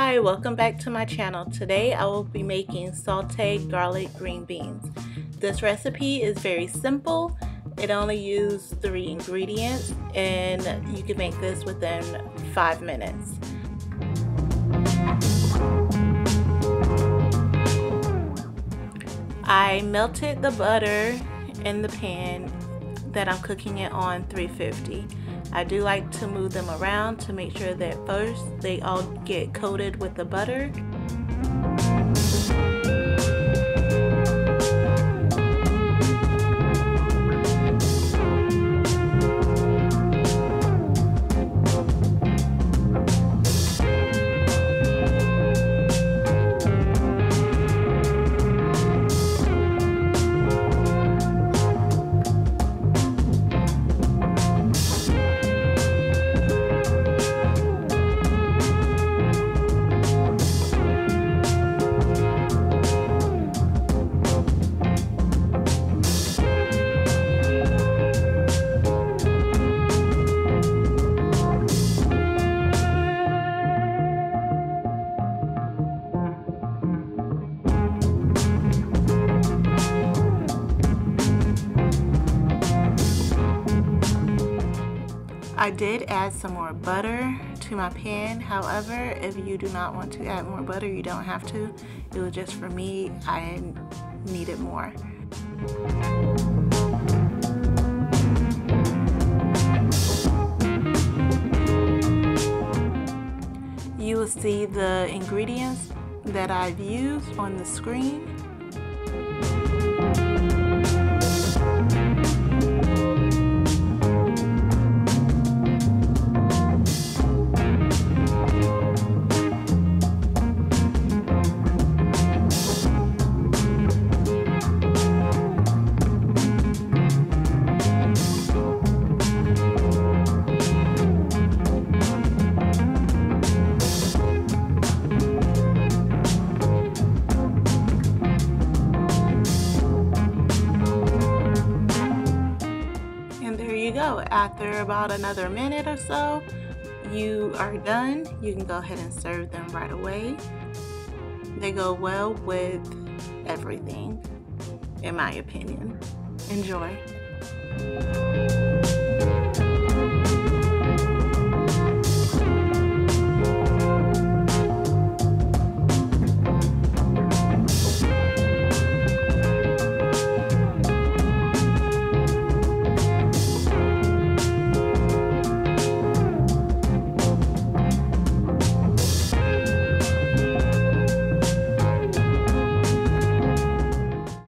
Hi, welcome back to my channel. Today I will be making sauteed garlic green beans. This recipe is very simple. It only uses 3 ingredients and you can make this within 5 minutes. I melted the butter in the pan that I'm cooking it on 350. I do like to move them around to make sure that first they all get coated with the butter. I did add some more butter to my pan. However, if you do not want to add more butter, you don't have to. It was just for me, I needed more. You will see the ingredients that I've used on the screen. After about another minute or so, you are done. You can go ahead and serve them right away. They go well with everything, in my opinion. Enjoy.